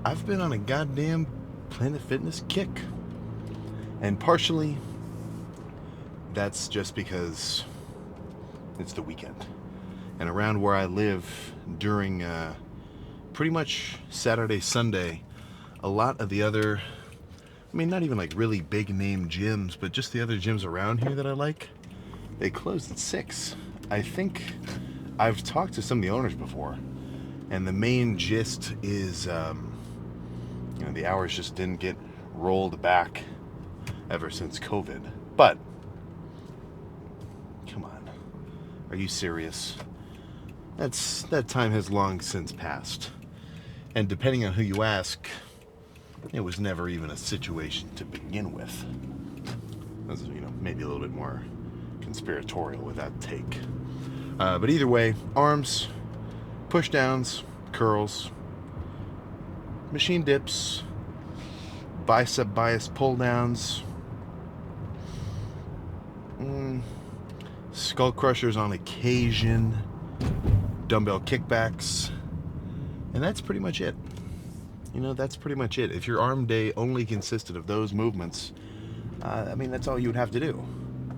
I've been on a goddamn Planet Fitness kick. And partially, that's just because it's the weekend. And around where I live, during pretty much Saturday, Sunday, a lot of the other, I mean, not even like really big name gyms, but just the other gyms around here that I like, they closed at 6. I think I've talked to some of the owners before, and the main gist is, the hours just didn't get rolled back ever since COVID. But, come on, are you serious? That time has long since passed. And depending on who you ask, it was never even a situation to begin with. That's, maybe a little bit more conspiratorial with that take. But either way, arms, push downs, curls, machine dips, bicep bias pull downs, skull crushers on occasion, dumbbell kickbacks, and that's pretty much it. That's pretty much it. If your arm day only consisted of those movements, that's all you would have to do.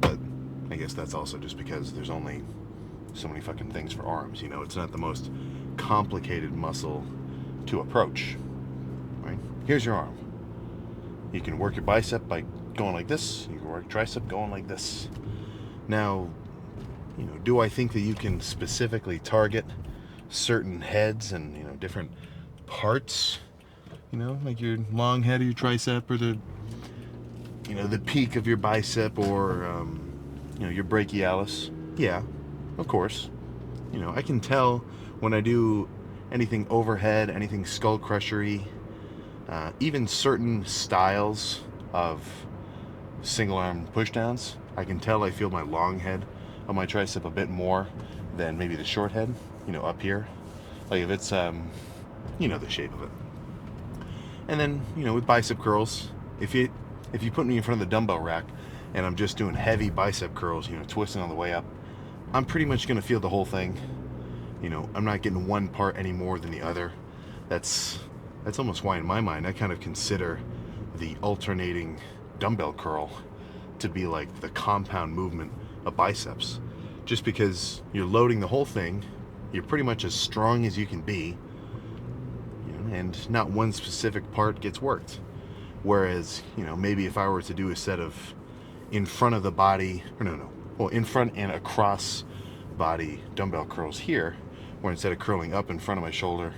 But I guess that's also just because there's only so many fucking things for arms. It's not the most complicated muscle to approach, right? Here's your arm. You can work your bicep by going like this. You can work tricep going like this. Now, do I think that you can specifically target certain heads and, different parts? Like your long head of your tricep, or the peak of your bicep, or, your brachialis. Yeah, of course. I can tell when I do anything overhead, anything skull crushery, even certain styles of single arm pushdowns. I can tell I feel my long head of my tricep a bit more than maybe the short head, up here. Like if it's, the shape of it. And then, with bicep curls, if you put me in front of the dumbbell rack and I'm just doing heavy bicep curls, twisting on the way up, I'm pretty much going to feel the whole thing. I'm not getting one part any more than the other. That's almost why in my mind I kind of consider the alternating dumbbell curl to be like the compound movement of biceps. Just because you're loading the whole thing, you're pretty much as strong as you can be, and not one specific part gets worked. Whereas, maybe if I were to do a set of in front of the body, in front and across body dumbbell curls here, where instead of curling up in front of my shoulder,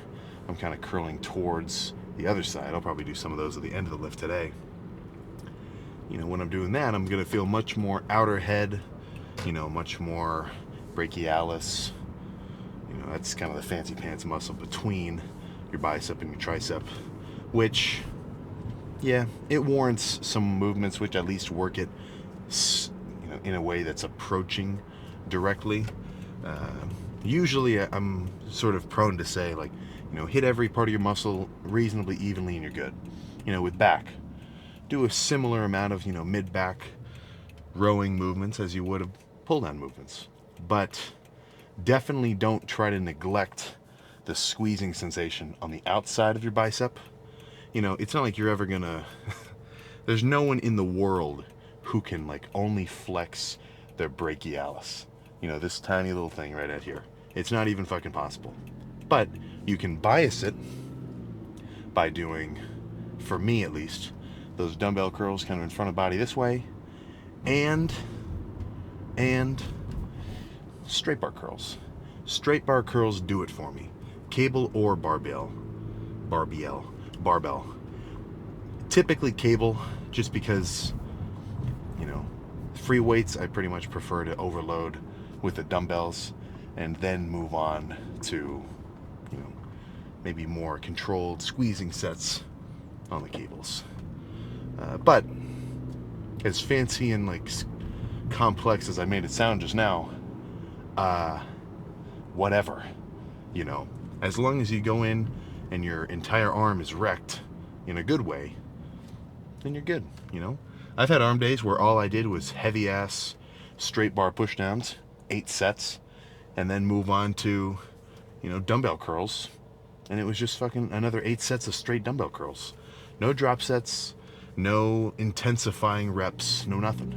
I'm kind of curling towards the other side. I'll probably do some of those at the end of the lift today. When I'm doing that, I'm going to feel much more outer head, much more brachialis. That's kind of the fancy pants muscle between your bicep and your tricep, which, yeah, it warrants some movements which at least work it, in a way that's approaching directly. Usually I'm sort of prone to say, like, hit every part of your muscle reasonably evenly and you're good. With back, do a similar amount of, mid-back rowing movements as you would have pull-down movements. But definitely don't try to neglect the squeezing sensation on the outside of your bicep. It's not like you're ever gonna... There's no one in the world who can, like, only flex their brachialis. This tiny little thing right out here. It's not even fucking possible. But you can bias it by doing, for me at least, those dumbbell curls kind of in front of body this way, and straight bar curls. Straight bar curls do it for me. Cable or barbell. Typically cable, just because, free weights I pretty much prefer to overload with the dumbbells and then move on to, maybe more controlled squeezing sets on the cables. But as fancy and like complex as I made it sound just now, whatever, as long as you go in and your entire arm is wrecked in a good way, then you're good. I've had arm days where all I did was heavy ass straight bar push downs, 8 sets, and then move on to, dumbbell curls And it was just fucking another 8 sets of straight dumbbell curls. No drop sets, no intensifying reps, no nothing.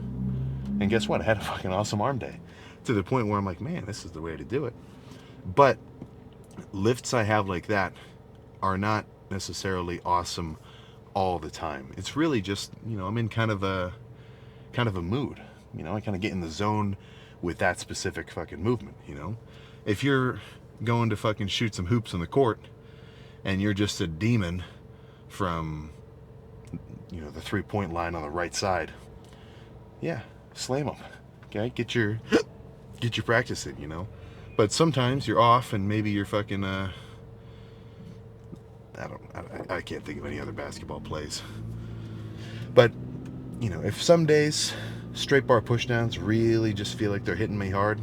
And guess what? I had a fucking awesome arm day. To the point where I'm like, man, this is the way to do it. But lifts I have like that are not necessarily awesome all the time. It's really just, I'm in kind of a mood. I kind of get in the zone with that specific fucking movement, If you're going to fucking shoot some hoops on the court and you're just a demon from, the 3-point line on the right side, yeah, slam them. Okay, get your practice in, But sometimes you're off and maybe you're fucking I can't think of any other basketball plays. But if some days straight bar pushdowns really just feel like they're hitting me hard,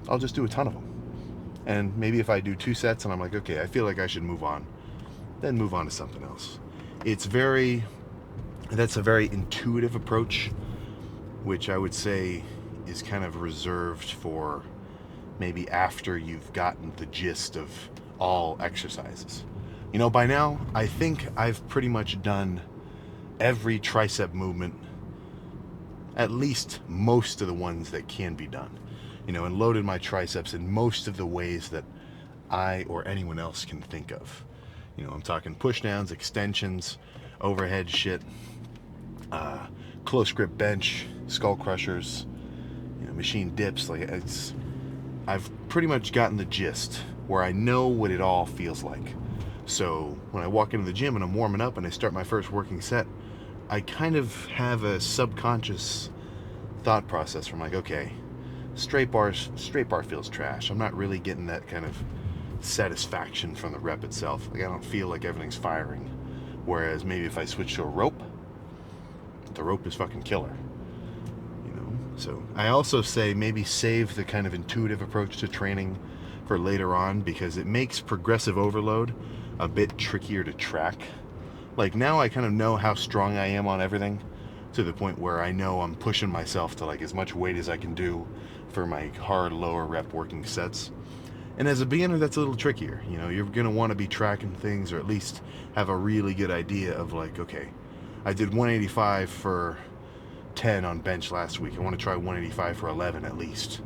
I'll just do a ton of them. And maybe if I do 2 sets and I'm like, okay, I feel like I should move on, then move on to something else. That's a very intuitive approach, which I would say is kind of reserved for maybe after you've gotten the gist of all exercises. By now, I think I've pretty much done every tricep movement, at least most of the ones that can be done, and loaded my triceps in most of the ways that I or anyone else can think of. I'm talking push downs, extensions, overhead shit, close grip bench, skull crushers, machine dips. I've pretty much gotten the gist where I know what it all feels like. So when I walk into the gym and I'm warming up and I start my first working set, I kind of have a subconscious thought process from like, okay, straight bar feels trash. I'm not really getting that kind of satisfaction from the rep itself. I don't feel like everything's firing. Whereas maybe if I switch to a rope, the rope is fucking killer. So I also say maybe save the kind of intuitive approach to training for later on, because it makes progressive overload a bit trickier to track. Like now I kind of know how strong I am on everything, to the point where I know I'm pushing myself to like as much weight as I can do for my hard lower rep working sets. And as a beginner, that's a little trickier. You're going to want to be tracking things, or at least have a really good idea of like, okay, I did 185 for 10 on bench last week. I want to try 185 for 11 at least.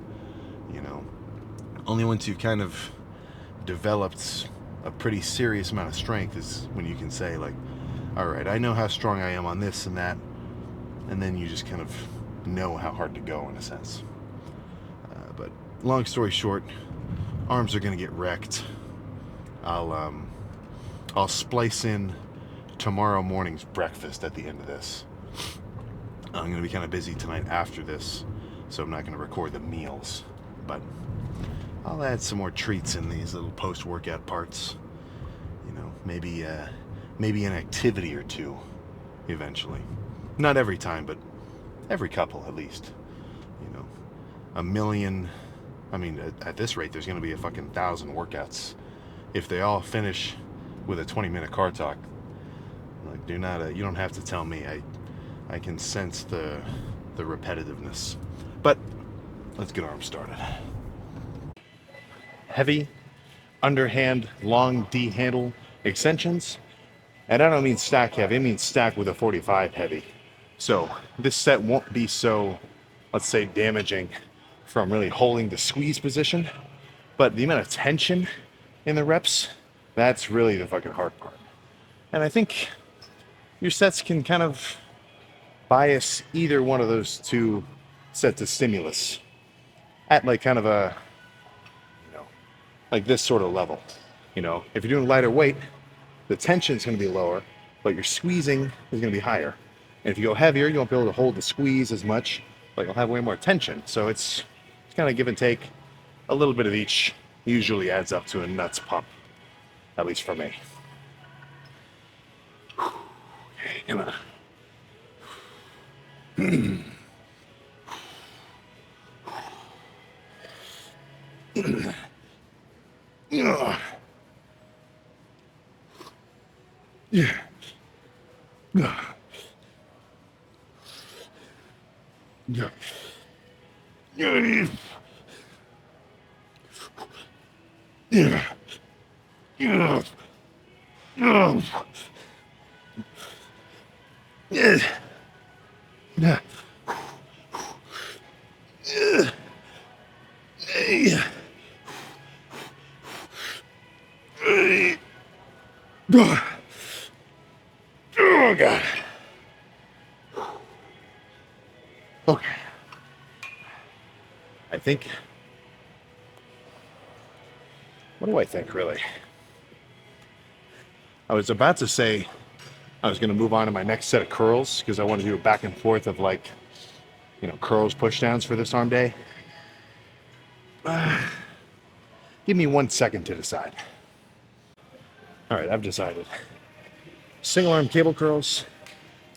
Only once you've kind of developed a pretty serious amount of strength is when you can say like, all right, I know how strong I am on this and that, and then you just kind of know how hard to go in a sense. But long story short, arms are gonna get wrecked. I'll splice in tomorrow morning's breakfast at the end of this. I'm gonna be kind of busy tonight after this, so I'm not gonna record the meals, but I'll add some more treats in these little post-workout parts. Maybe an activity or two eventually. Not every time, but every couple at least. A million. I mean, at this rate, there's going to be a fucking 1,000 workouts. If they all finish with a 20-minute car talk, like, you don't have to tell me. I can sense the repetitiveness. But let's get arms started. Heavy, underhand, long D handle extensions. And I don't mean stack heavy, I mean stack with a 45 heavy. So this set won't be so, let's say, damaging from really holding the squeeze position. But the amount of tension in the reps, that's really the fucking hard part. And I think your sets can kind of bias either one of those two sets of stimulus at like kind of a, like this sort of level. If you're doing lighter weight, the tension is going to be lower, but your squeezing is going to be higher. And if you go heavier, you won't be able to hold the squeeze as much, but you'll have way more tension. So it's kind of give and take. A little bit of each usually adds up to a nuts pump, at least for me. Okay, gonna. Yeah. Yeah. Yeah. Yeah. Yeah. Yeah. Oh, God. Okay. I think, what do I think, really? I was about to say I was going to move on to my next set of curls because I want to do a back and forth of like, curls, push downs for this arm day. Give me 1 second to decide. All right, I've decided. Single arm cable curls,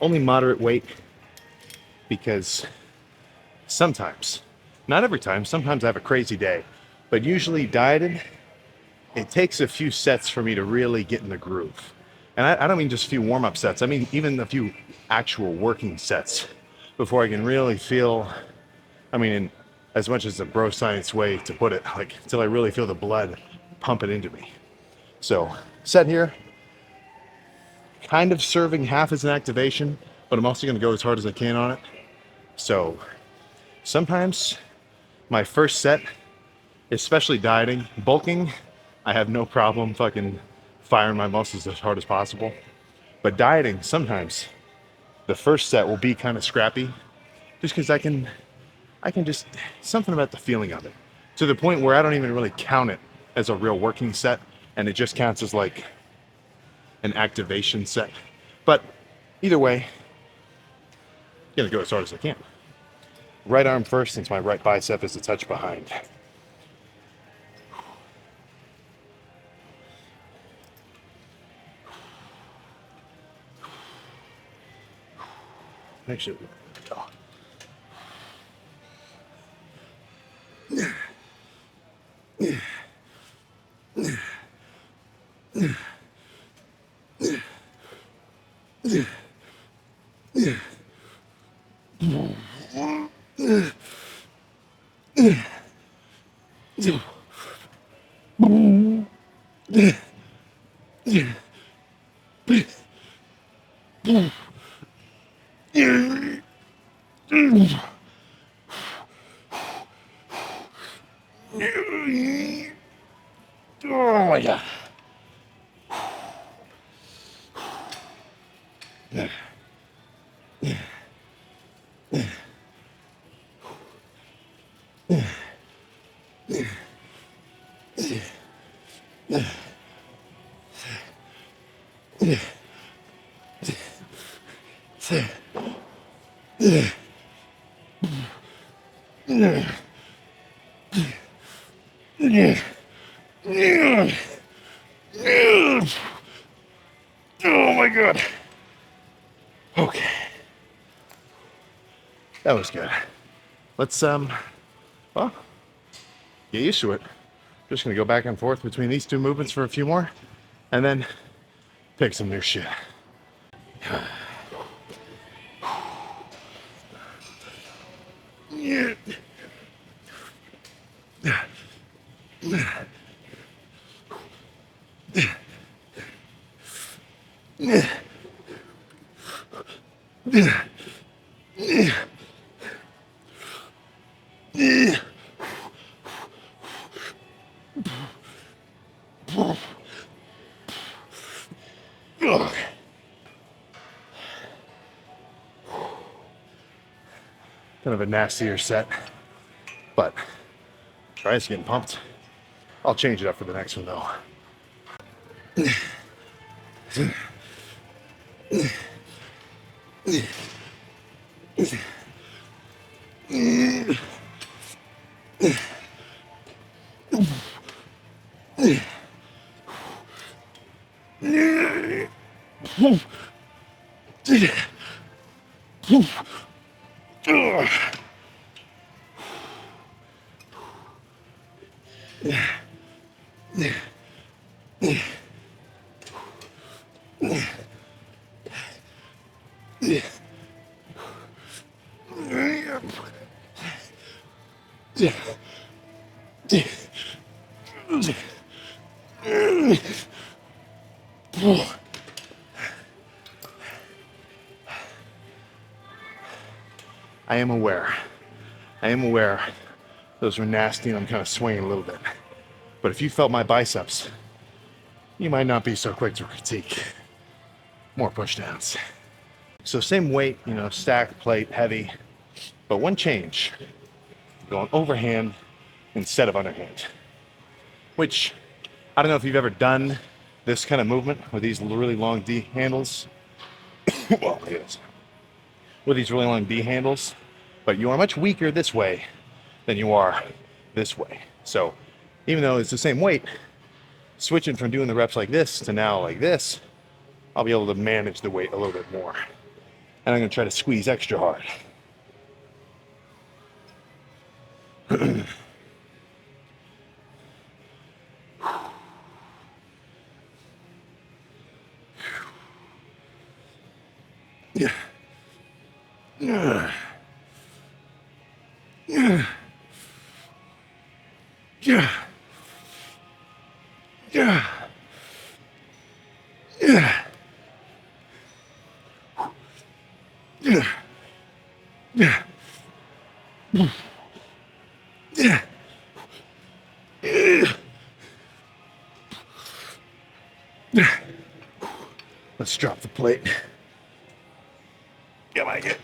only moderate weight, because sometimes, not every time, sometimes I have a crazy day, but usually dieted, it takes a few sets for me to really get in the groove. And I don't mean just a few warm-up sets, I mean even a few actual working sets before I can really feel, in as much as the bro science way to put it, like until I really feel the blood pumping into me. So, set here, kind of serving half as an activation, but I'm also gonna go as hard as I can on it. So, sometimes my first set, especially dieting, bulking, I have no problem fucking firing my muscles as hard as possible. But dieting, sometimes the first set will be kind of scrappy, just because I can just, something about the feeling of it, to the point where I don't even really count it as a real working set, and it just counts as like an activation set. But either way, I'm gonna go as hard as I can. Right arm first, since my right bicep is a touch behind. Actually, oh. Oh my God. Oh my God. Okay. That was good. Let's, well, get used to it. Just gonna go back and forth between these two movements for a few more, and then pick some new shit. Kind of a nastier set, but tries getting pumped. I'll change it up for the next one though. I am aware. I am aware those were nasty and I'm kind of swaying a little bit. But if you felt my biceps, you might not be so quick to critique. More push downs. So same weight, you know, stacked plate, heavy, but one change, going overhand instead of underhand. Which, I don't know if you've ever done this kind of movement with these really long D handles. Well, look at this. With these really long D handles, but you are much weaker this way than you are this way. So even though it's the same weight, switching from doing the reps like this to now like this, I'll be able to manage the weight a little bit more. And I'm gonna try to squeeze extra hard. Yeah. Yeah. Yeah. Yeah. Yeah. Yeah. Yeah. Yeah. Yeah. Yeah. Let's drop the plate. Come on, get.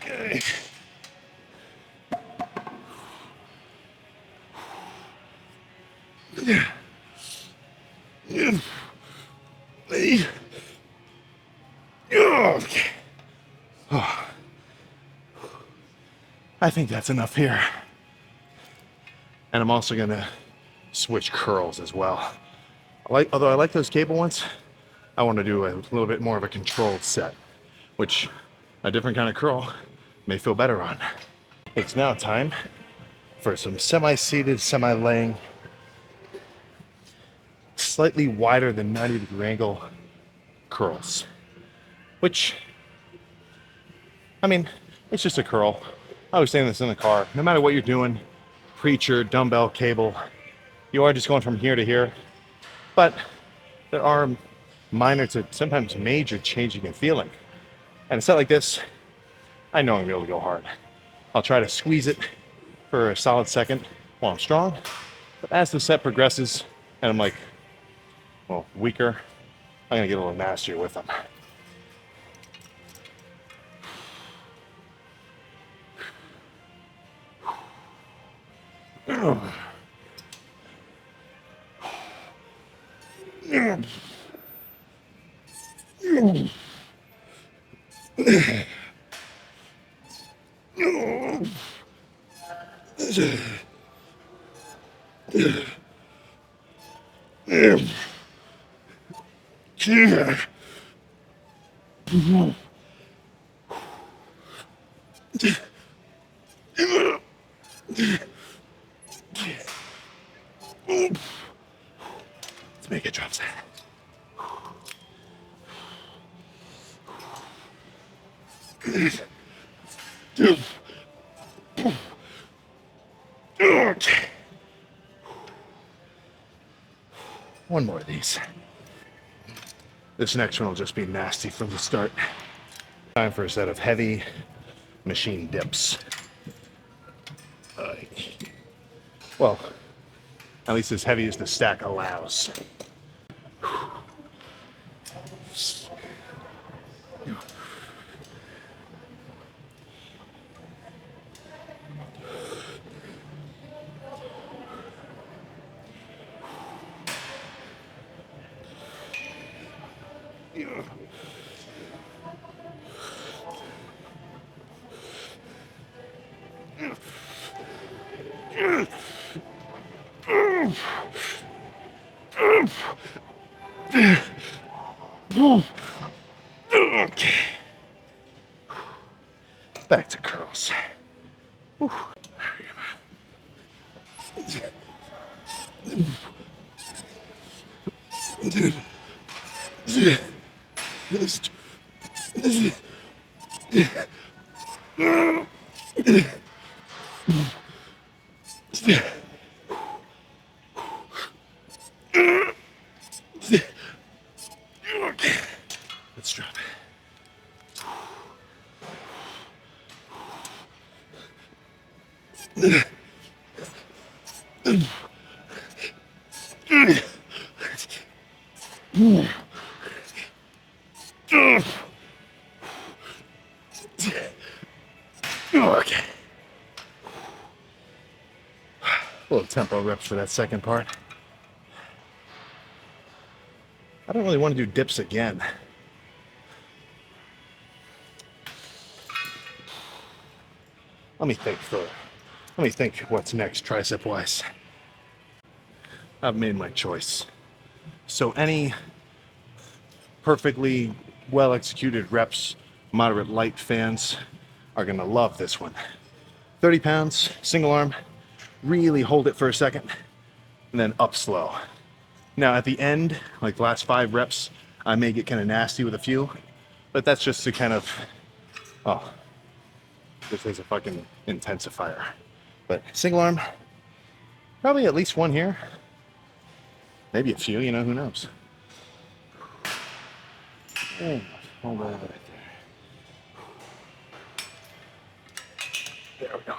Yeah. Yeah. Okay. Oh. I think that's enough here. And I'm also gonna switch curls as well. Although I like those cable ones, I want to do a little bit more of a controlled set, which a different kind of curl may feel better on. It's now time for some semi-seated, semi-laying, slightly wider than 90-degree angle curls, which, I mean, it's just a curl. I was saying this in the car, no matter what you're doing, preacher, dumbbell, cable, you are just going from here to here, but there are minor to sometimes major changing in feeling. And a set like this, I know I'm gonna be able to go hard. I'll try to squeeze it for a solid second while I'm strong, but as the set progresses and I'm like, well, weaker, I'm gonna get a little nastier with them. Let's make it drop set. Okay. One more of these. This next one will just be nasty from the start. Time for a set of heavy machine dips. Well, at least as heavy as the stack allows. Okay. Back to curls. Whew. Let's drop it. Okay. A little tempo reps for that second part. I don't really want to do dips again. Let me think what's next tricep wise. I've made my choice. So any perfectly well executed reps, moderate light fans are gonna love this one. 30 pounds, single arm, really hold it for a second, and then up slow. Now at the end, like the last 5 reps, I may get kind of nasty with a few, but that's just to kind of, oh, this is a fucking intensifier. But single arm, probably at least one here. Maybe a few, you know, who knows? And hold on right there. There we go.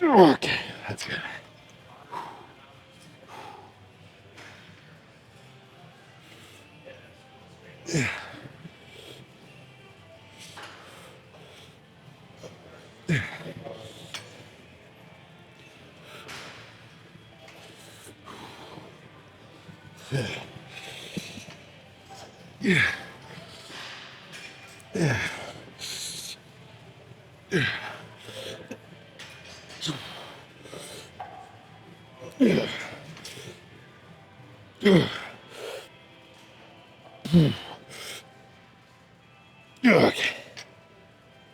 Okay, that's good. Okay.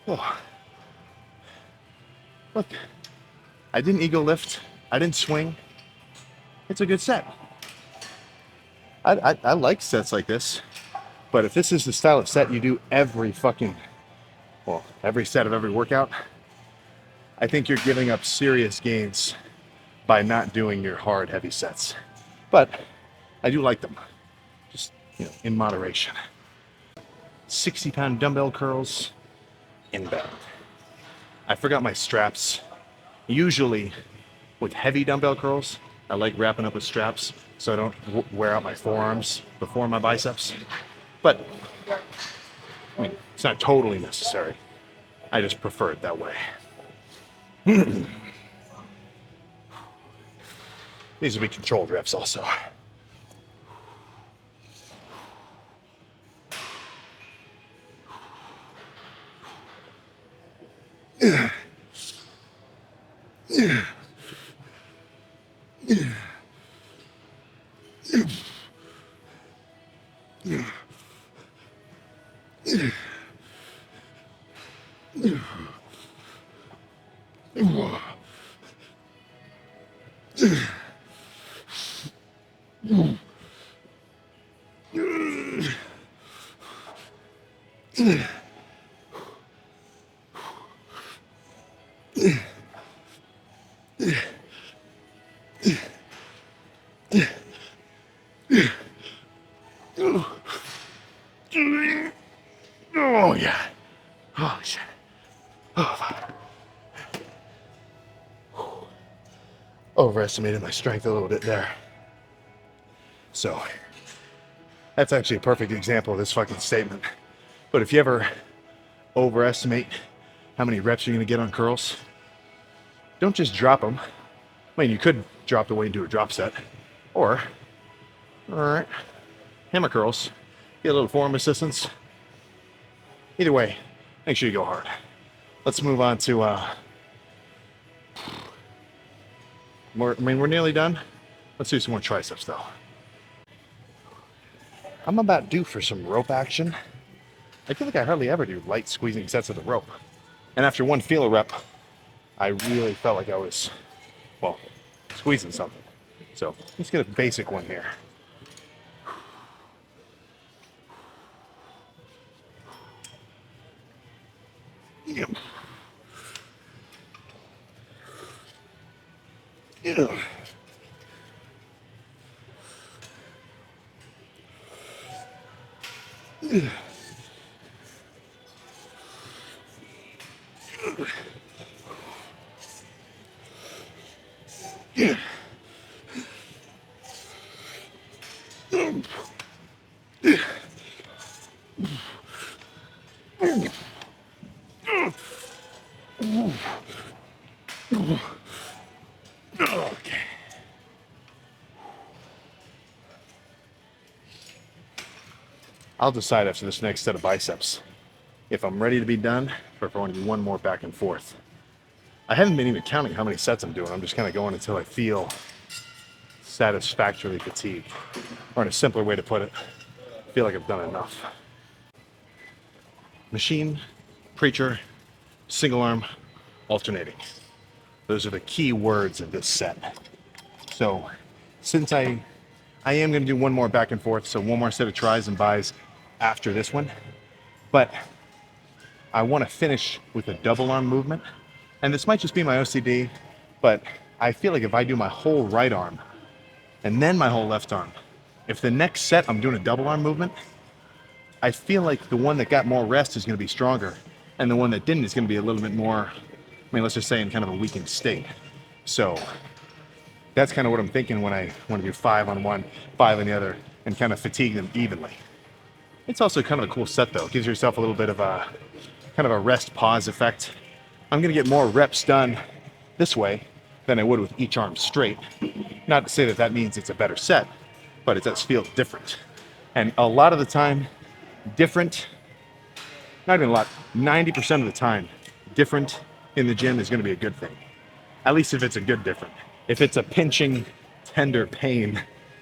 Oh. Look, I didn't ego lift. I didn't swing. It's a good set. I like sets like this, but if this is the style of set you do every set of every workout, I think you're giving up serious gains by not doing your hard, heavy sets. But I do like them, just, you know, in moderation. 60-pound dumbbell curls, inbound. I forgot my straps. Usually with heavy dumbbell curls, I like wrapping up with straps so I don't wear out my forearms before my biceps. But I mean, it's not totally necessary. I just prefer it that way. These will be controlled reps also. Oh yeah. Holy shit. Oh, fuck. Overestimated my strength a little bit there. So that's actually a perfect example of this fucking statement. But if you ever overestimate how many reps you're gonna get on curls, don't just drop them. I mean, you could drop the weight and do a drop set, or, all right, hammer curls, get a little forearm assistance. Either way, make sure you go hard. Let's move on to, we're nearly done. Let's do some more triceps though. I'm about due for some rope action. I feel like I hardly ever do light squeezing sets of the rope. And after one feeler rep, I really felt like I was, well, squeezing something. So let's get a basic one here. Yeah. Yeah. Yeah. Yeah. Okay. I'll decide after this next set of biceps if I'm ready to be done or if I want to do one more back and forth. I haven't been even counting how many sets I'm doing. I'm just kind of going until I feel satisfactorily fatigued. Or in a simpler way to put it, I feel like I've done enough. Machine, preacher, single arm, alternating. Those are the key words of this set. So since I am going to do one more back and forth, so one more set of tries and buys after this one, but I want to finish with a double arm movement. And this might just be my OCD, but I feel like if I do my whole right arm and then my whole left arm, if the next set I'm doing a double arm movement, I feel like the one that got more rest is going to be stronger, and the one that didn't is going to be a little bit more, let's just say in kind of a weakened state. So that's kind of what I'm thinking when I want to do 5 on one, 5 on the other, and kind of fatigue them evenly. It's also kind of a cool set though. It gives yourself a little bit of a kind of a rest pause effect. I'm going to get more reps done this way than I would with each arm straight. Not to say that that means it's a better set, but it does feel different. And a lot of the time, different, not even a lot, 90% of the time, different in the gym is going to be a good thing. At least if it's a good different. If it's a pinching, tender pain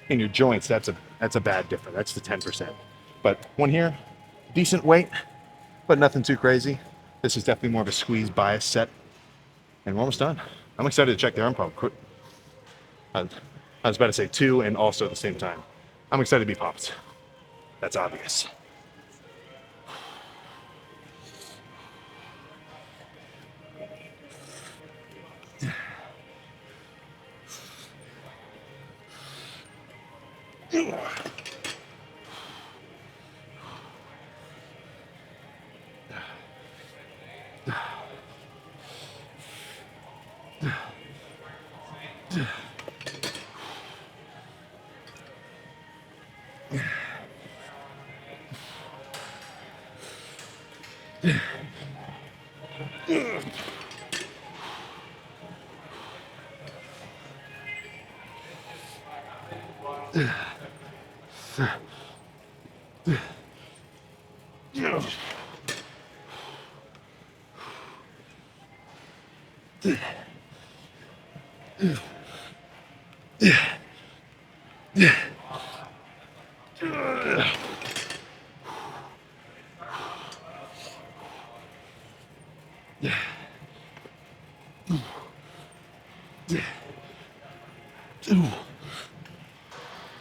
in your joints, that's a bad different. That's the 10%. But one here, decent weight, but nothing too crazy. This is definitely more of a squeeze bias set. And we're almost done. I'm excited to check the arm pump. I was about to say 2 and also at the same time. I'm excited to be pumped. That's obvious.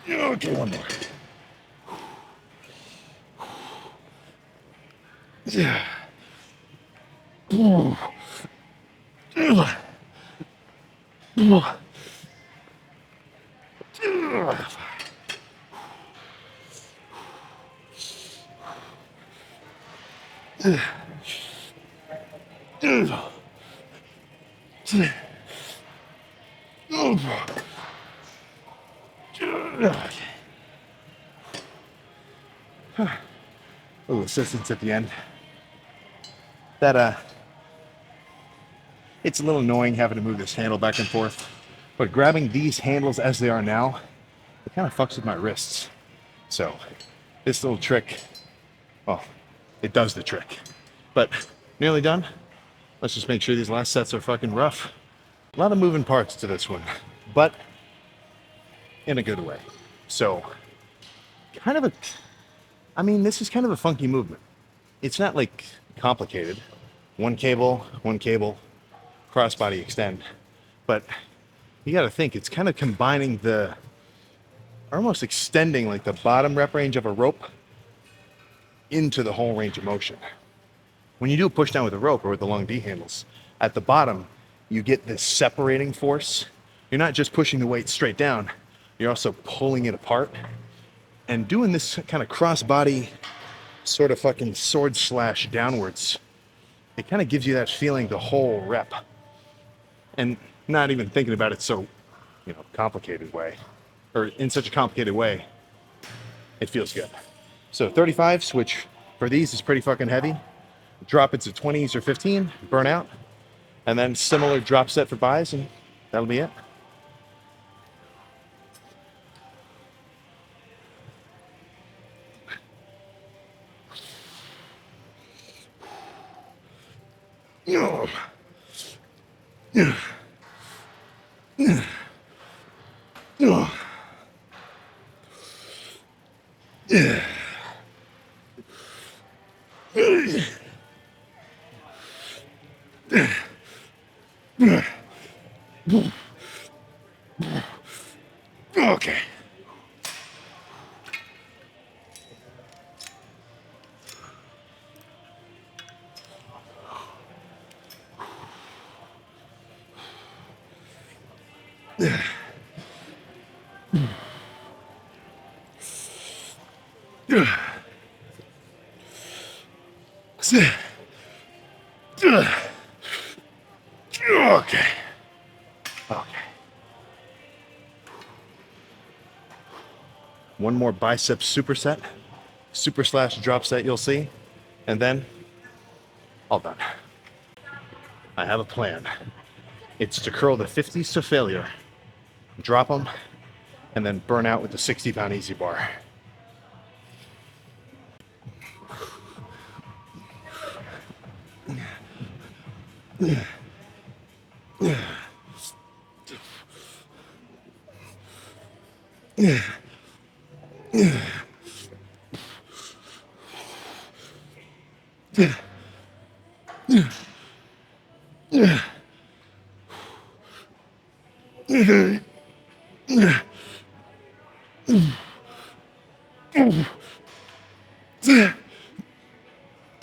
Okay, one more. Yeah. A little assistance at the end. That it's a little annoying having to move this handle back and forth, but grabbing these handles as they are now, it kind of fucks with my wrists. So this little trick, well, it does the trick. But nearly done. Let's just make sure these last sets are fucking rough. A lot of moving parts to this one, but in a good way. So kind of a I mean, this is kind of a funky movement. It's not like complicated. One cable, crossbody extend. But you got to think, it's kind of combining almost extending like the bottom rep range of a rope into the whole range of motion. When you do a push down with a rope or with the long D handles, at the bottom, you get this separating force. You're not just pushing the weight straight down, you're also pulling it apart. And doing this kind of cross-body sort of fucking sword slash downwards, it kind of gives you that feeling the whole rep. And not even thinking about it so, complicated way, or in such a complicated way, it feels good. So 35s, which for these is pretty fucking heavy. Drop it to 20s or 15, burnout. And then similar drop set for buys, and that'll be it. Okay. Okay. Okay. One more bicep superset, super slash drop set you'll see, and then all done. I have a plan. It's to curl the 50s to failure, drop them, and then burn out with the 60-pound easy bar.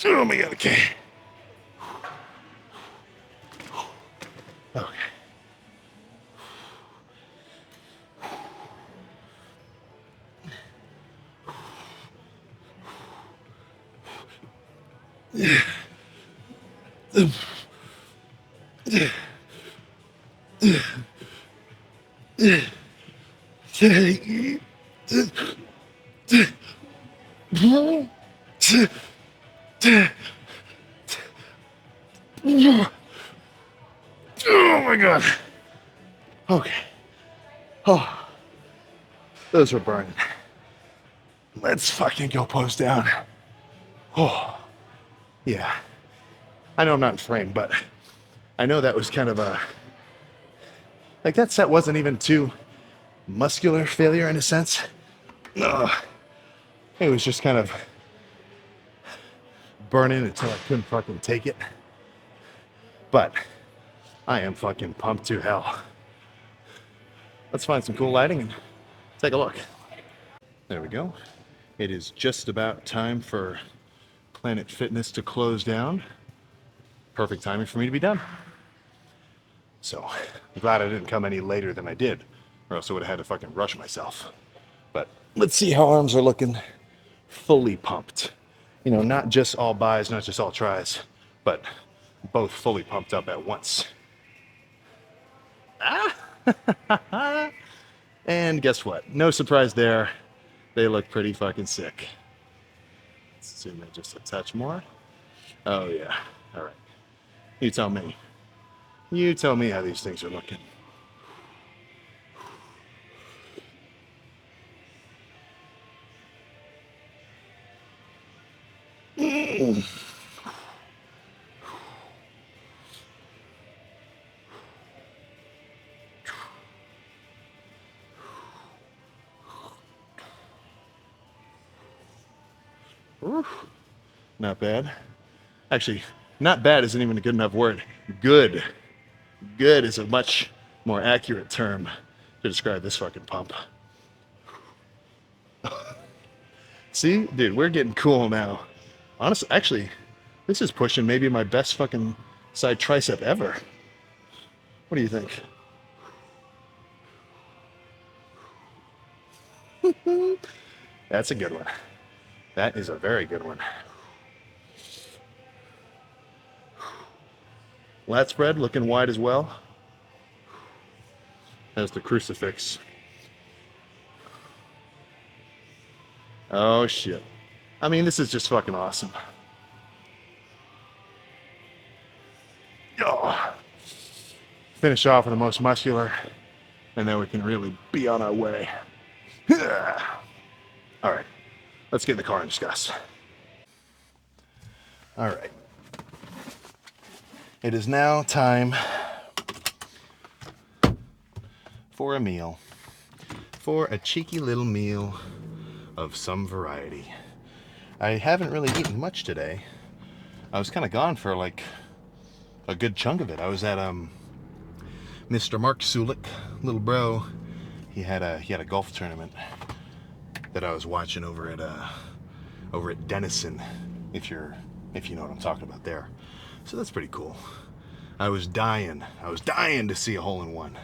Oh my god, okay. Okay. Oh my god. Okay. Oh, those were burning. Let's fucking go pose down. Oh, yeah. I know I'm not in frame, but I know that was kind of like that set wasn't even too muscular failure in a sense. No, it was just kind of burning until I couldn't fucking take it. But I am fucking pumped to hell. Let's find some cool lighting and take a look. There we go. It is just about time for Planet Fitness to close down. Perfect timing for me to be done. So I'm glad I didn't come any later than I did, or else I would have had to fucking rush myself. But let's see how arms are looking. Fully pumped. Not just all buys, not just all tries, but both fully pumped up at once. And guess what? No surprise there. They look pretty fucking sick. Let's zoom in just a touch more. Oh yeah. All right. You tell me. You tell me how these things are looking. Whew. Not bad. Actually, not bad isn't even a good enough word. Good. Good is a much more accurate term to describe this fucking pump. See, dude, we're getting cool now. Honestly, actually, this is pushing maybe my best fucking side tricep ever. What do you think? That's a good one. That is a very good one. Lat spread looking wide as well. That's the crucifix. Oh shit. I mean, this is just fucking awesome. Oh. Finish off with the most muscular, and then we can really be on our way. All right, let's get in the car and discuss. All right. It is now time for a meal. For a cheeky little meal of some variety. I haven't really eaten much today. I was kind of gone for like a good chunk of it. I was at Mr. Mark Sulik, little bro. He had a golf tournament that I was watching over at Denison, if you know what I'm talking about there. So that's pretty cool. I was dying to see a hole-in-one.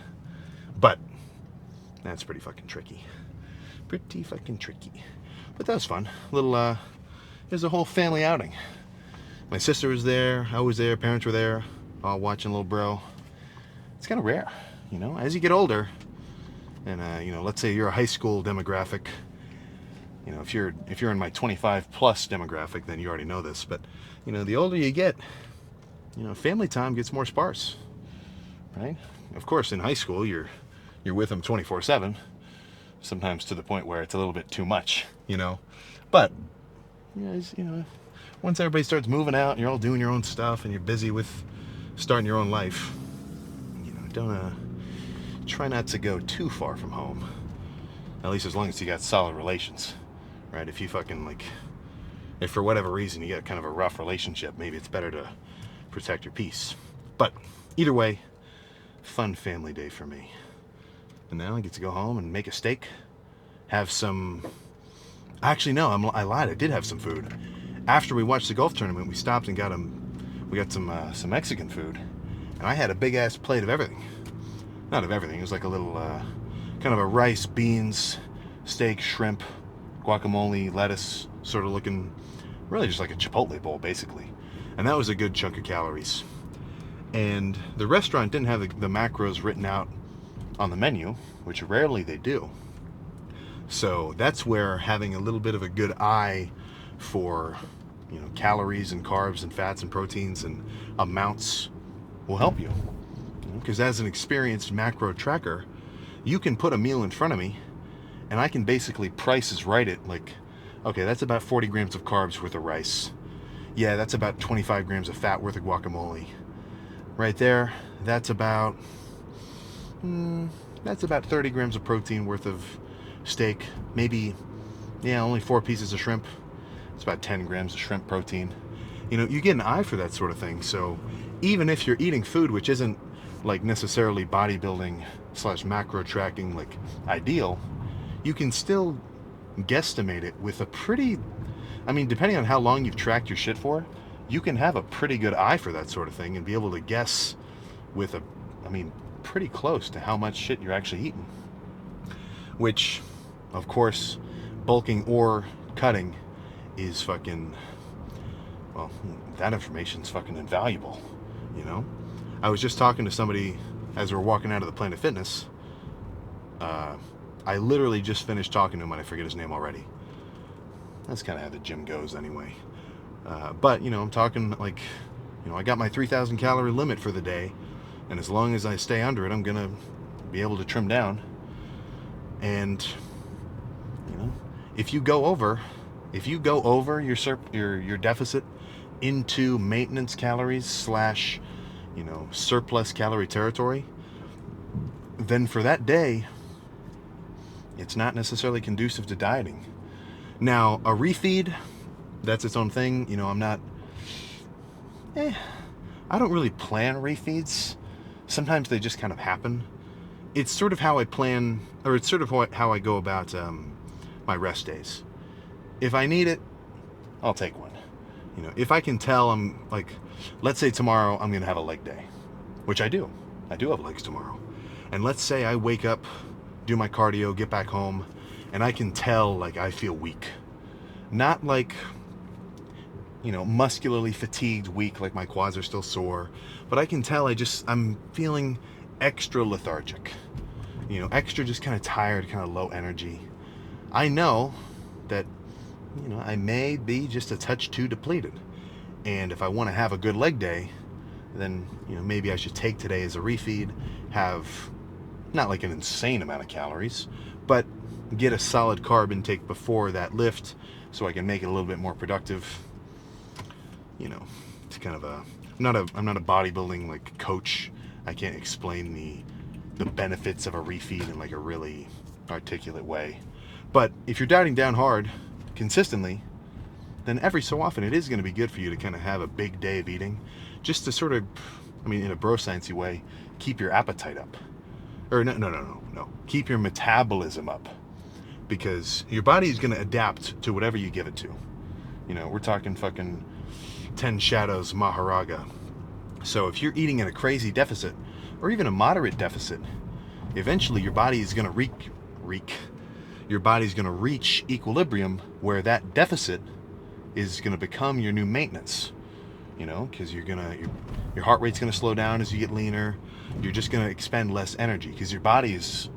But that's pretty fucking tricky. Pretty fucking tricky. But that was fun. It was a whole family outing. My sister was there, I was there, parents were there, all watching little bro. It's kind of rare, you know, as you get older, and let's say you're a high school demographic. You know, if you're in my 25 plus demographic, then you already know this. But you know, the older you get, you know, family time gets more sparse, right? Of course, in high school, you're with them 24/7, sometimes to the point where it's a little bit too much, you know. But once everybody starts moving out and you're all doing your own stuff and you're busy with starting your own life, you know, don't try not to go too far from home. At least as long as you got solid relations, right? If you fucking if for whatever reason you get kind of a rough relationship, maybe it's better to protect your peace. But either way, fun family day for me. And now I get to go home and make a steak, have some. Actually, no, I lied. I did have some food. After we watched the golf tournament, we stopped and we got some Mexican food, and I had a big ass plate of everything. Not of everything. It was like a little kind of a rice, beans, steak, shrimp, guacamole, lettuce, sort of looking, really just like a Chipotle bowl, basically. And that was a good chunk of calories. And the restaurant didn't have the macros written out on the menu, which rarely they do. So that's where having a little bit of a good eye for, you know, calories and carbs and fats and proteins and amounts will help you. Because as an experienced macro tracker, you can put a meal in front of me and I can basically prices right it, like, okay, that's about 40 grams of carbs worth of rice. Yeah, that's about 25 grams of fat worth of guacamole. Right there, that's about 30 grams of protein worth of steak. Maybe, yeah, only 4 pieces of shrimp. It's about 10 grams of shrimp protein. You know, you get an eye for that sort of thing. So even if you're eating food which isn't like necessarily bodybuilding / macro tracking like ideal, you can still guesstimate it with a pretty, I mean, depending on how long you've tracked your shit for, you can have a pretty good eye for that sort of thing and be able to guess with pretty close to how much shit you're actually eating. Which, of course, bulking or cutting is fucking, well, that information's fucking invaluable, you know? I was just talking to somebody as we were walking out of the Planet Fitness. I literally just finished talking to him and I forget his name already. That's kind of how the gym goes anyway. But, you know, I'm talking like, you know, I got my 3,000 calorie limit for the day, and as long as I stay under it, I'm going to be able to trim down. And, you know, if you go over your deficit into maintenance calories / you know, surplus calorie territory, then for that day, it's not necessarily conducive to dieting. Now, a refeed, That's its own thing. You know, I'm not, I don't really plan refeeds. Sometimes they just kind of happen. It's sort of how I plan, or it's sort of how I go about my rest days. If I need it, I'll take one. You know, if I can tell I'm like, let's say tomorrow I'm going to have a leg day, which I do. I do have legs tomorrow. And let's say I wake up, do my cardio, get back home, and I can tell like I feel weak. Not like, you know, muscularly fatigued weak, like my quads are still sore, but I can tell I'm feeling extra lethargic. You know, extra just kind of tired, kind of low energy. I know that, you know, I may be just a touch too depleted. And if I want to have a good leg day, then, you know, maybe I should take today as a refeed, have not like an insane amount of calories, but get a solid carb intake before that lift so I can make it a little bit more productive. You know, it's kind of I'm not a bodybuilding like coach. I can't explain the benefits of a refeed in like a really articulate way. But if you're dieting down hard consistently, then every so often it is going to be good for you to kind of have a big day of eating, just to sort of, I mean, in a bro sciencey way, keep your appetite up. Or no. Keep your metabolism up. Because your body is going to adapt to whatever you give it to. You know, we're talking fucking 10 Shadows Maharaga. So if you're eating in a crazy deficit, or even a moderate deficit, eventually your body is going to your body's going to reach equilibrium where that deficit is going to become your new maintenance. You know, because your heart rate's going to slow down as you get leaner. You're just going to expend less energy because your body is,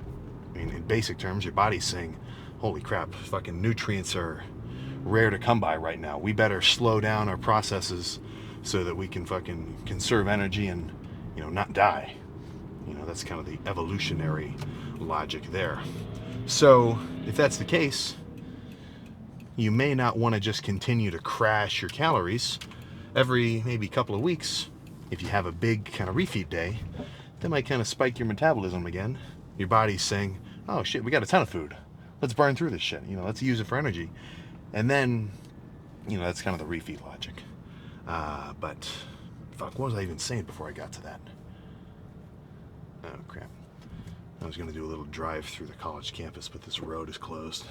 I mean, in basic terms, your body's saying, holy crap, fucking nutrients are rare to come by right now. We better slow down our processes so that we can fucking conserve energy and, you know, not die. You know, that's kind of the evolutionary logic there. So if that's the case, you may not want to just continue to crash your calories every maybe couple of weeks. If you have a big kind of refeed day, that might kind of spike your metabolism again. Your body's saying, oh shit, we got a ton of food. Let's burn through this shit. You know, let's use it for energy. And then, you know, that's kind of the refeed logic. But, fuck, what was I even saying before I got to that? Oh, crap. I was going to do a little drive through the college campus, but this road is closed.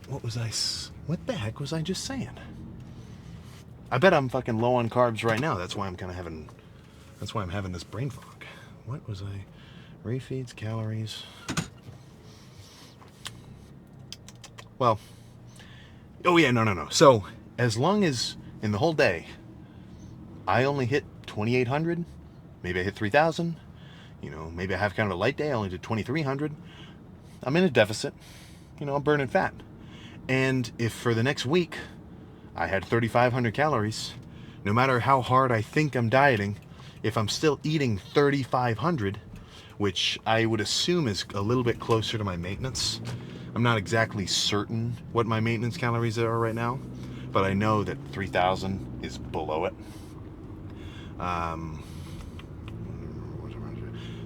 What the heck was I just saying? I bet I'm fucking low on carbs right now. That's why I'm having this brain fog. What was I? Refeeds, calories. Well, oh yeah, no. So, as long as in the whole day, I only hit 2,800, maybe I hit 3,000, you know, maybe I have kind of a light day, I only did 2,300, I'm in a deficit, you know, I'm burning fat. And if for the next week, I had 3,500 calories, no matter how hard I think I'm dieting, if I'm still eating 3,500, which I would assume is a little bit closer to my maintenance. I'm not exactly certain what my maintenance calories are right now, but I know that 3,000 is below it.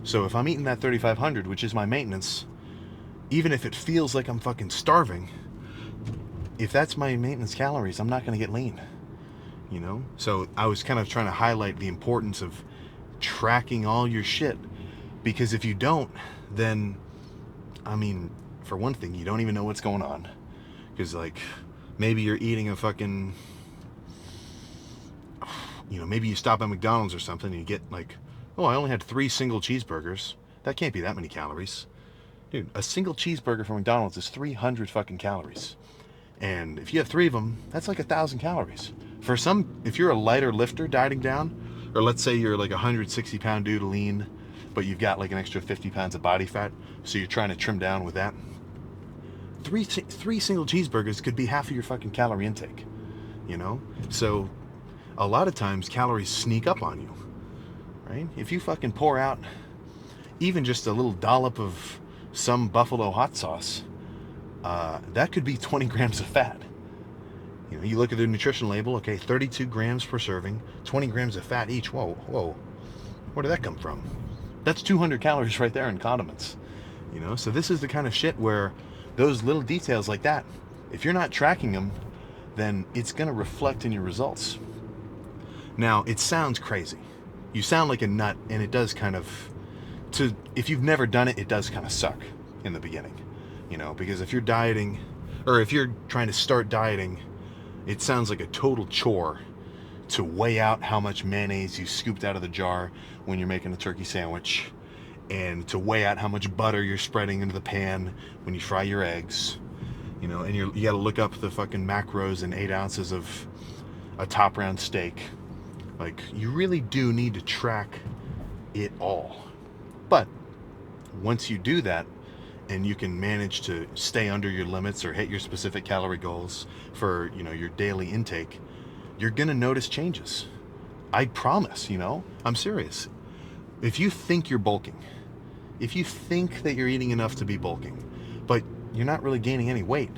So if I'm eating that 3,500, which is my maintenance, even if it feels like I'm fucking starving, if that's my maintenance calories, I'm not going to get lean, you know? So I was kind of trying to highlight the importance of tracking all your shit, because if you don't, then, I mean, for one thing, you don't even know what's going on, because, like, maybe you're eating a fucking, you know, maybe you stop at McDonald's or something and you get, like, oh, I only had 3 single cheeseburgers. That can't be that many calories. Dude, a single cheeseburger from McDonald's is 300 fucking calories. And if you have 3 of them, that's like 1,000 calories. For some, if you're a lighter lifter dieting down, or let's say you're like a 160-pound dude lean, but you've got like an extra 50 pounds of body fat, so you're trying to trim down with that, three single cheeseburgers could be half of your fucking calorie intake, you know? So a lot of times calories sneak up on you, right? If you fucking pour out even just a little dollop of some buffalo hot sauce, that could be 20 grams of fat. You know, you look at the nutrition label, okay, 32 grams per serving, 20 grams of fat each. Whoa. Where did that come from? That's 200 calories right there in condiments. You know, so this is the kind of shit where those little details like that, if you're not tracking them, then it's going to reflect in your results. Now, it sounds crazy. You sound like a nut, and it does kind of, if you've never done it, it does kind of suck in the beginning, because if you're dieting, or if you're trying to start dieting, it sounds like a total chore to weigh out how much mayonnaise you scooped out of the jar when you're making a turkey sandwich, and to weigh out how much butter you're spreading into the pan when you fry your eggs, and you got to look up the fucking macros and 8 ounces of a top round steak. Like, you really do need to track it all. But once you do that, and you can manage to stay under your limits or hit your specific calorie goals for, your daily intake, you're going to notice changes. I promise, I'm serious. If you think you're bulking, if you think that you're eating enough to be bulking, but you're not really gaining any weight,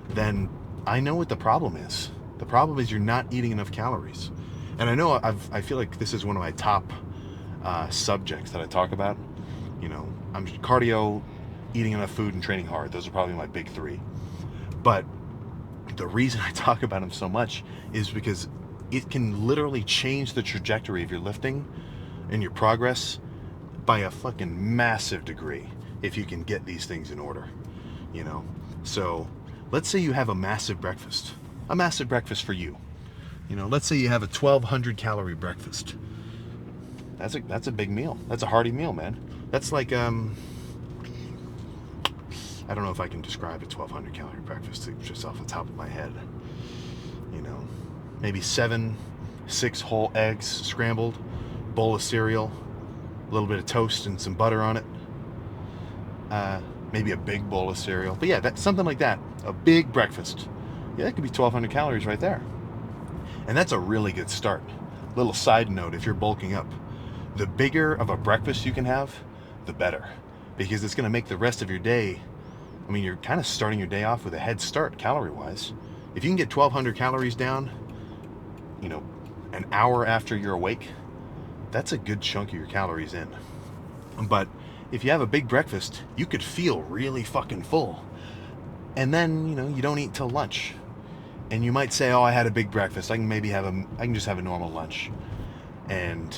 then I know what the problem is. The problem is you're not eating enough calories. And I know I feel like this is one of my top subjects that I talk about. I'm cardio, eating enough food, and training hard. Those are probably my big 3. But the reason I talk about them so much is because it can literally change the trajectory of your lifting and your progress by a fucking massive degree if you can get these things in order, So let's say you have a massive breakfast for you. Let's say you have a 1,200 calorie breakfast. That's a big meal. That's a hearty meal, man. That's like, I don't know if I can describe a 1,200 calorie breakfast just off the top of my head. Maybe 6 whole eggs scrambled, bowl of cereal, a little bit of toast and some butter on it. Maybe a big bowl of cereal. But yeah, that's something like that. A big breakfast. Yeah, that could be 1,200 calories right there. And that's a really good start. Little side note, if you're bulking up, the bigger of a breakfast you can have, the better. Because it's going to make the rest of your day, you're kind of starting your day off with a head start calorie-wise. If you can get 1,200 calories down, an hour after you're awake, that's a good chunk of your calories in. But if you have a big breakfast, you could feel really fucking full. And then, you don't eat till lunch. And you might say, oh, I had a big breakfast. I can just have a normal lunch. And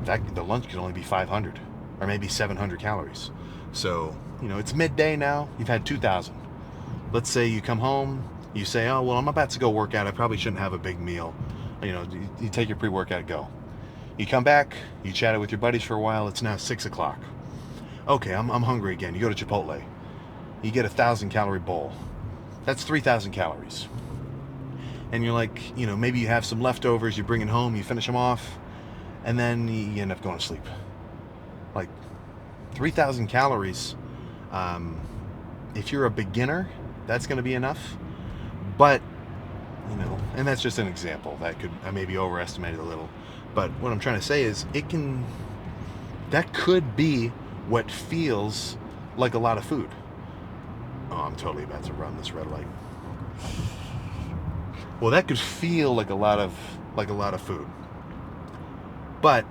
the lunch could only be 500 or maybe 700 calories. So, it's midday now. You've had 2,000. Let's say you come home, you say, oh, well, I'm about to go work out. I probably shouldn't have a big meal. You take your pre-workout, go. You come back, you chatted with your buddies for a while. It's now 6 o'clock. Okay, I'm hungry again. You go to Chipotle. You get 1,000 calorie bowl. That's 3,000 calories. And you're like, maybe you have some leftovers, you bring it home, you finish them off, and then you end up going to sleep. Like, 3,000 calories, if you're a beginner, that's going to be enough. But, and that's just an example. I maybe overestimated a little. But what I'm trying to say is, that could be what feels like a lot of food. Oh, I'm totally about to run this red light. Well, that could feel like a lot of food. But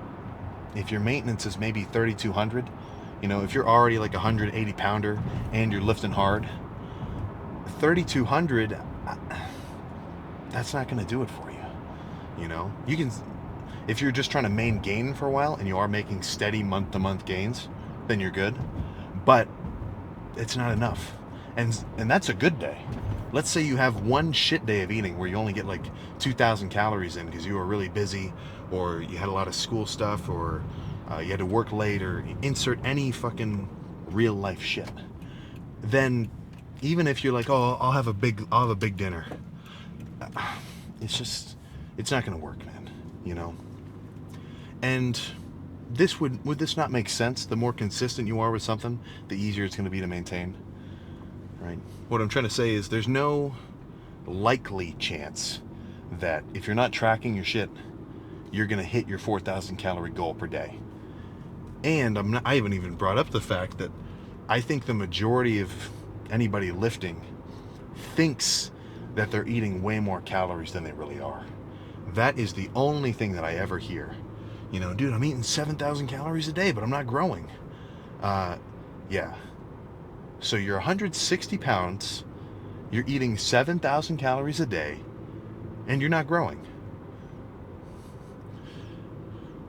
if your maintenance is maybe 3,200, if you're already like a 180 pounder and you're lifting hard, 3,200, that's not going to do it for you. You can, if you're just trying to maintain for a while and you are making steady month-to-month gains, then you're good. But it's not enough. And that's a good day. Let's say you have one shit day of eating where you only get like 2,000 calories in because you were really busy, or you had a lot of school stuff, or you had to work late, or insert any fucking real life shit. Then even if you're like, oh, I'll have a big dinner, it's not going to work, man. And would this not make sense? The more consistent you are with something, the easier it's going to be to maintain. Right? What I'm trying to say is there's no likely chance that if you're not tracking your shit, you're going to hit your 4,000 calorie goal per day. And I haven't even brought up the fact that I think the majority of anybody lifting thinks that they're eating way more calories than they really are. That is the only thing that I ever hear. Dude, I'm eating 7,000 calories a day, but I'm not growing. Yeah. So you're 160 pounds, You're eating 7,000 calories a day and you're not growing.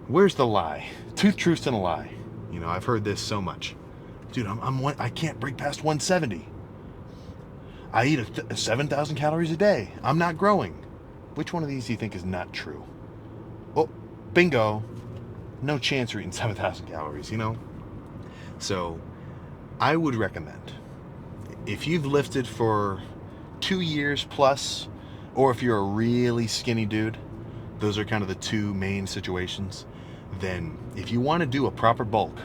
Where's the lie? Two truths and a lie. You know, I've heard this so much. Dude, I can't break past 170. I eat 7,000 calories a day. I'm not growing. Which one of these do you think is not true? Well, bingo. No chance you're eating 7,000 calories, you know? So, I would recommend, if you've lifted for 2 years plus, or if you're a really skinny dude, those are kind of the two main situations, then if you want to do a proper bulk,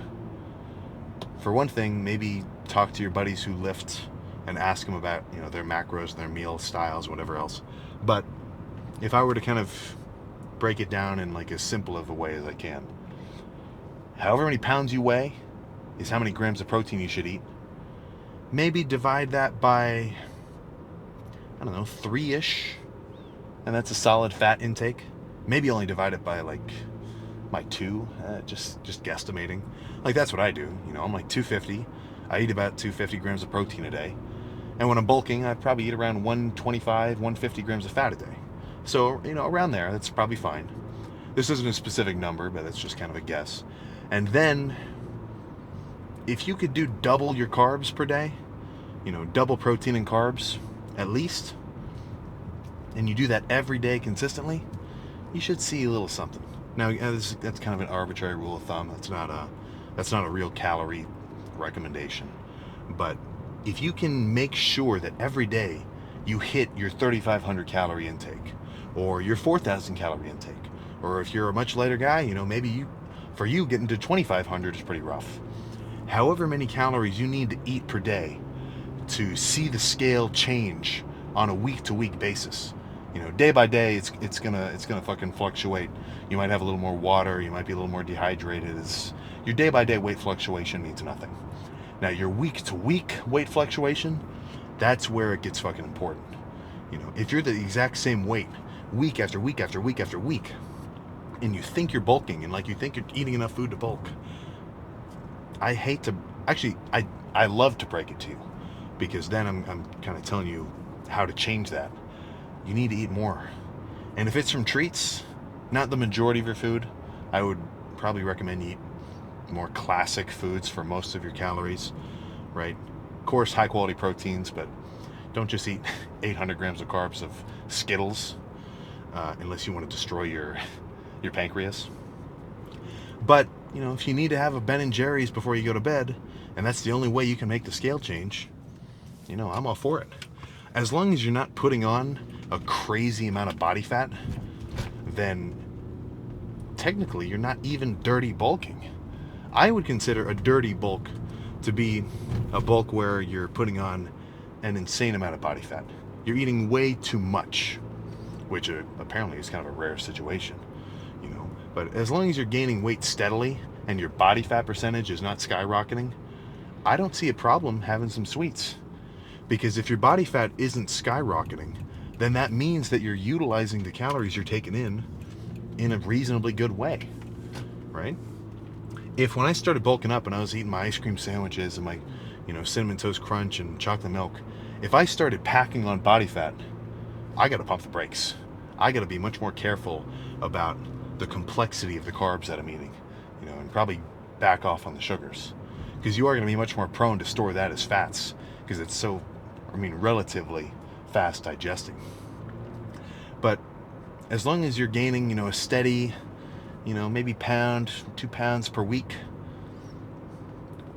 for one thing, maybe talk to your buddies who lift and ask them about, you know, their macros, their meal styles, whatever else. But if I were to kind of break it down in like as simple of a way as I can, however many pounds you weigh is how many grams of protein you should eat. Maybe divide that by, I don't know, 3-ish, and that's a solid fat intake. Maybe only divide it by like 2, just guesstimating. Like that's what I do. You know, I'm like 250. I eat about 250 grams of protein a day. And when I'm bulking, I probably eat around 125, 150 grams of fat a day. So, you know, around there, that's probably fine. This isn't a specific number, but it's just kind of a guess. And then, if you could do double your carbs per day, you know, double protein and carbs, at least, and you do that every day consistently, you should see a little something. Now, that's kind of an arbitrary rule of thumb. That's not a real calorie recommendation. But if you can make sure that every day you hit your 3,500 calorie intake, or your 4,000 calorie intake, or if you're a much lighter guy, you know, maybe for you getting to 2,500 is pretty rough. However many calories you need to eat per day to see the scale change on a week-to-week basis. You know, day by day, it's gonna fucking fluctuate. You might have a little more water. You might be a little more dehydrated. Your day by day weight fluctuation means nothing. Now, your week-to-week weight fluctuation, that's where it gets fucking important. You know, if you're the exact same weight week after week after week after week, and you think you're bulking and like you think you're eating enough food to bulk, I love to break it to you, because then I'm kind of telling you how to change that. You need to eat more. And if it's from treats, not the majority of your food, I would probably recommend you eat more classic foods for most of your calories, right? Of course, high quality proteins, but don't just eat 800 grams of carbs of Skittles, unless you want to destroy your pancreas. But, you know, if you need to have a Ben & Jerry's before you go to bed, and that's the only way you can make the scale change, you know, I'm all for it. As long as you're not putting on a crazy amount of body fat, then technically you're not even dirty bulking. I would consider a dirty bulk to be a bulk where you're putting on an insane amount of body fat. You're eating way too much, which apparently is kind of a rare situation, you know. But as long as you're gaining weight steadily and your body fat percentage is not skyrocketing, I don't see a problem having some sweets. Because if your body fat isn't skyrocketing, then that means that you're utilizing the calories you're taking in a reasonably good way, right? If when I started bulking up and I was eating my ice cream sandwiches and my, you know, cinnamon toast crunch and chocolate milk, if I started packing on body fat, I got to pump the brakes. I got to be much more careful about the complexity of the carbs that I'm eating, you know, and probably back off on the sugars, because you are going to be much more prone to store that as fats, because it's so, relatively fast digesting. But as long as you're gaining, you know, a steady, you know, maybe 2 pounds per week,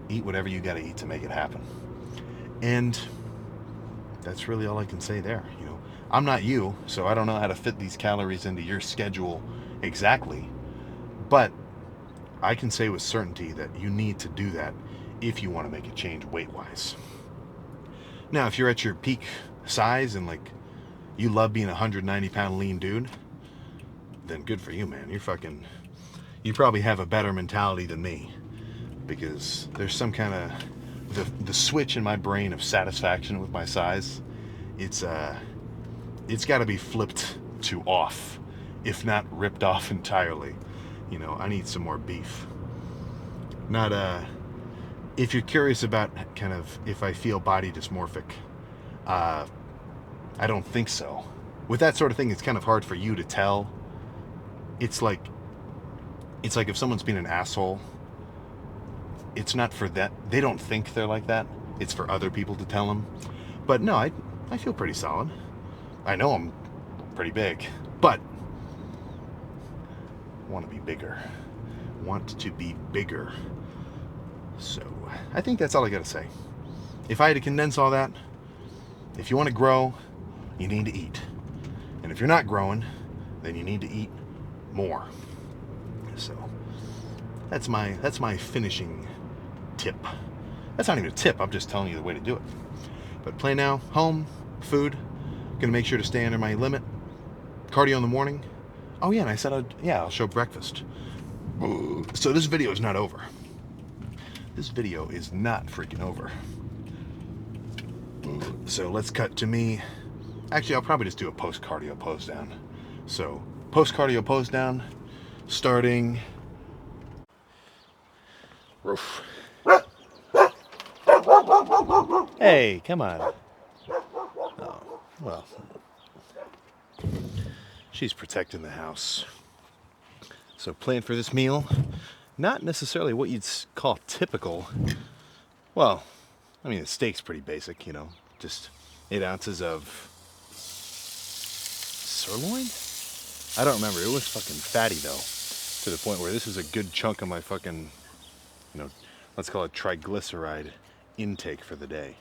eat whatever you got to eat to make it happen. And that's really all I can say there. You know, I'm not you, so I don't know how to fit these calories into your schedule exactly, but I can say with certainty that you need to do that if you want to make a change weight-wise. Now, if you're at your peak size and like you love being a 190-pound lean dude, then good for you, man. You probably have a better mentality than me, because there's some kind of the switch in my brain of satisfaction with my size. It's got to be flipped to off, if not ripped off entirely. You know, I need some more beef. If you're curious about kind of if I feel body dysmorphic, I don't think so. With that sort of thing, it's kind of hard for you to tell. It's like if someone's being an asshole, it's not for that. They don't think they're like that. It's for other people to tell them. But no, I feel pretty solid. I know I'm pretty big, but I want to be bigger. Want to be bigger. So I think that's all I got to say. If I had to condense all that, if you want to grow, you need to eat. And if you're not growing, then you need to eat more. So that's my finishing tip. That's not even a tip, I'm just telling you the way to do it. But play now, home, food, gonna make sure to stay under my limit. Cardio in the morning. Oh yeah, and I said I'll show breakfast. So this video is not over. This video is not freaking over. So let's cut to me. Actually, I'll probably just do a post-cardio pose down. So post-cardio pose down, starting. Roof. Hey, come on. Oh, well. She's protecting the house. So plan for this meal. Not necessarily what you'd call typical. Well, I mean, the steak's pretty basic, you know. Just 8 ounces of sirloin? I don't remember. It was fucking fatty, though. To the point where this is a good chunk of my fucking, let's call it triglyceride intake for the day.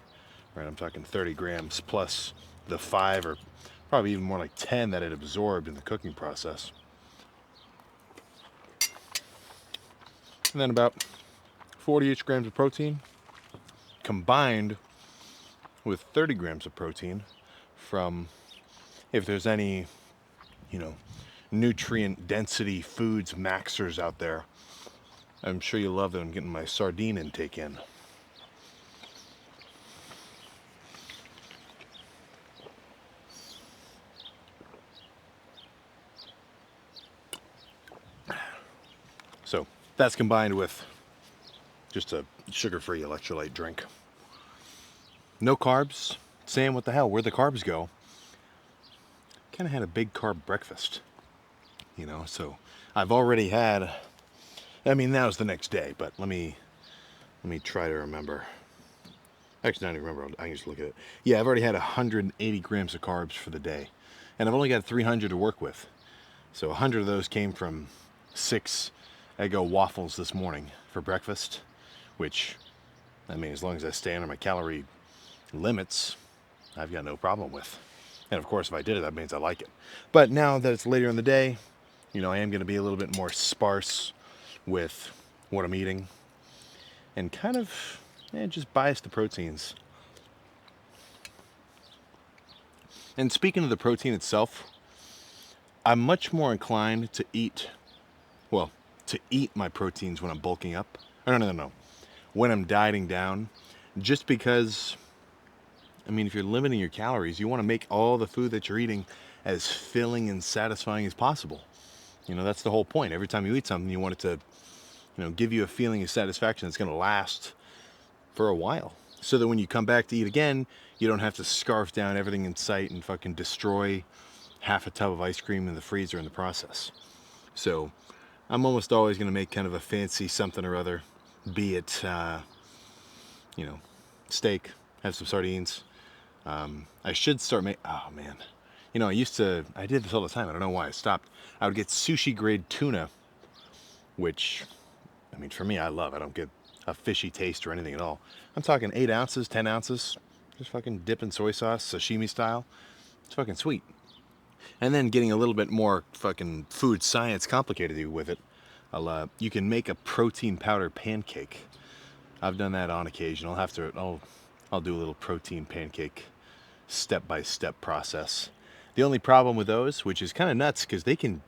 Right, I'm talking 30 grams plus the 5 or probably even more like 10 that it absorbed in the cooking process. And then about 40-ish grams of protein combined with 30 grams of protein from, if there's any, nutrient density foods maxers out there. I'm sure you love that I'm getting my sardine intake in. So that's combined with just a sugar-free electrolyte drink. No carbs. Sam, what the hell? Where'd the carbs go? Kind of had a big carb breakfast. So I've already had, that was the next day, but let me try to remember. Actually, I don't even remember. I can just look at it. Yeah, I've already had 180 grams of carbs for the day. And I've only got 300 to work with. So 100 of those came from 6 Eggo waffles this morning for breakfast, which, as long as I stay under my calorie limits, I've got no problem with. And of course, if I did it, that means I like it. But now that it's later in the day, I am going to be a little bit more sparse with what I'm eating and kind of just bias the proteins. And speaking of the protein itself, I'm much more inclined to eat my proteins when I'm bulking up. No. When I'm dieting down, just because, if you're limiting your calories, you want to make all the food that you're eating as filling and satisfying as possible. That's the whole point. Every time you eat something, you want it to, give you a feeling of satisfaction that's going to last for a while. So that when you come back to eat again, you don't have to scarf down everything in sight and fucking destroy half a tub of ice cream in the freezer in the process. So I'm almost always going to make kind of a fancy something or other, be it, steak, have some sardines. I should start oh man. I did this all the time. I don't know why I stopped. I would get sushi grade tuna, which, for me, I love. I don't get a fishy taste or anything at all. I'm talking 8 ounces, 10 ounces, just fucking dip in soy sauce, sashimi style. It's fucking sweet. And then getting a little bit more fucking food science complicated with it, you can make a protein powder pancake. I've done that on occasion. I'll do a little protein pancake step-by-step process. The only problem with those, which is kind of nuts, because they can,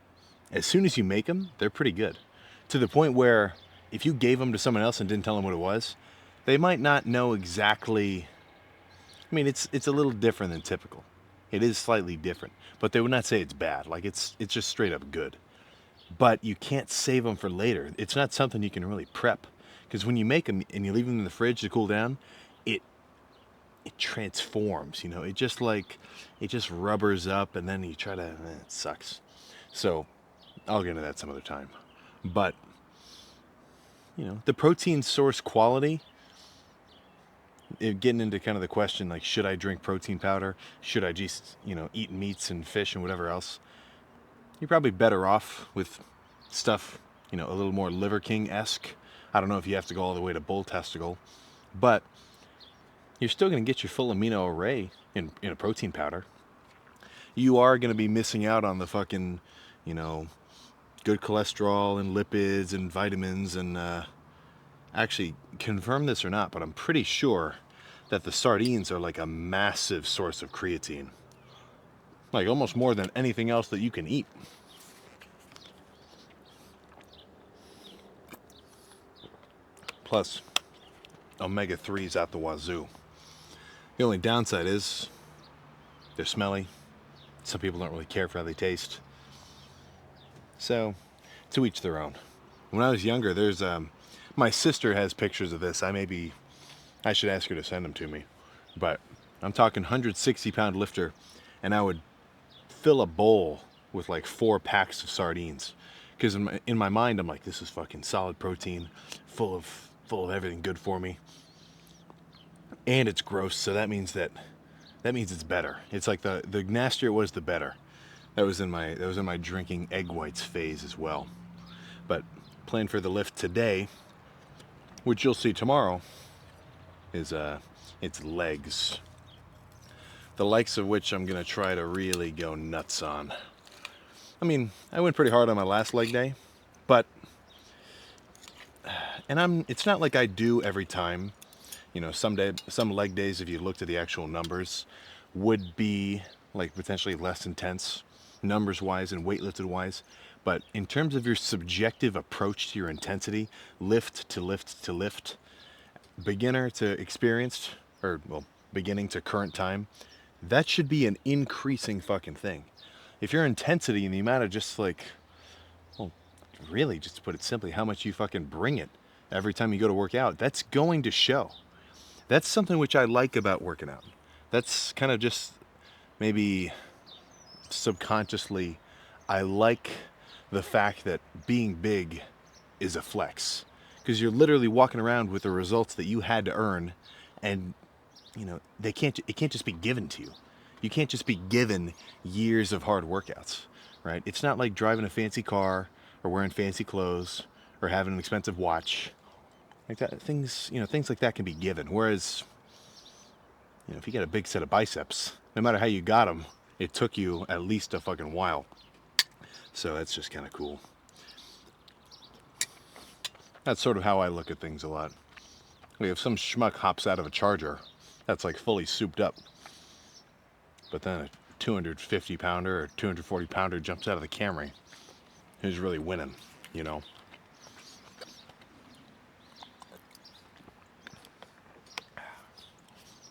as soon as you make them, they're pretty good. To the point where if you gave them to someone else and didn't tell them what it was, they might not know exactly. It's a little different than typical. It is slightly different, but they would not say it's bad. Like it's just straight up good. But you can't save them for later. It's not something you can really prep, because when you make them and you leave them in the fridge to cool down, it transforms, it just like, it just rubbers up, and then you try to, it sucks. So I'll get into that some other time. But, the protein source quality, getting into kind of the question, like, should I drink protein powder? Should I just, eat meats and fish and whatever else? You're probably better off with stuff, a little more Liver King-esque. I don't know if you have to go all the way to bull testicle, but you're still going to get your full amino array in a protein powder. You are going to be missing out on the fucking, good cholesterol and lipids and vitamins and, actually, confirm this or not, but I'm pretty sure that the sardines are like a massive source of creatine. Like almost more than anything else that you can eat. Plus, omega-3s out the wazoo. The only downside is they're smelly. Some people don't really care for how they taste. So, to each their own. When I was younger, there's my sister has pictures of this. I should ask her to send them to me. But I'm talking 160-pound lifter, and I would fill a bowl with like 4 packs of sardines. Because in my mind, I'm like, this is fucking solid protein, full of everything good for me. And it's gross, so that means it's better. It's like the nastier it was, the better. That was in my drinking egg whites phase as well. But plan for the lift today, which you'll see tomorrow, is it's legs. The likes of which I'm gonna try to really go nuts on. I mean, I went pretty hard on my last leg day, but it's not like I do every time. Some leg days, if you looked at the actual numbers, would be like potentially less intense numbers wise and weightlifted wise. But in terms of your subjective approach to your intensity, lift to lift to lift, beginner to experienced, or well, beginning to current time, that should be an increasing fucking thing. If your intensity and the amount of just like, well, really, just to put it simply, how much you fucking bring it every time you go to work out, that's going to show. That's something which I like about working out. That's kind of just maybe subconsciously, I like the fact that being big is a flex. Because you're literally walking around with the results that you had to earn, and it can't just be given to you. You can't just be given years of hard workouts, right? It's not like driving a fancy car or wearing fancy clothes or having an expensive watch. Like that, things like that can be given. Whereas, if you get a big set of biceps, no matter how you got them, it took you at least a fucking while. So that's just kind of cool. That's sort of how I look at things a lot. If some schmuck hops out of a Charger, that's like fully souped up. But then a 250 pounder or 240 pounder jumps out of the Camry, who's really winning,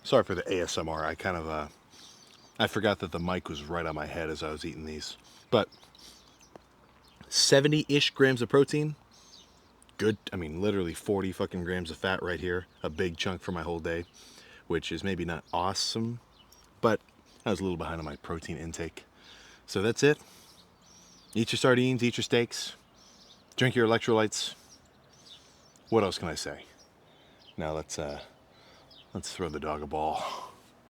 Sorry for the ASMR. I forgot that the mic was right on my head as I was eating these. But 70-ish grams of protein. Good. I mean, literally 40 fucking grams of fat right here. A big chunk for my whole day, which is maybe not awesome, but I was a little behind on my protein intake. So that's it. Eat your sardines, eat your steaks, drink your electrolytes. What else can I say? Now let's throw the dog a ball.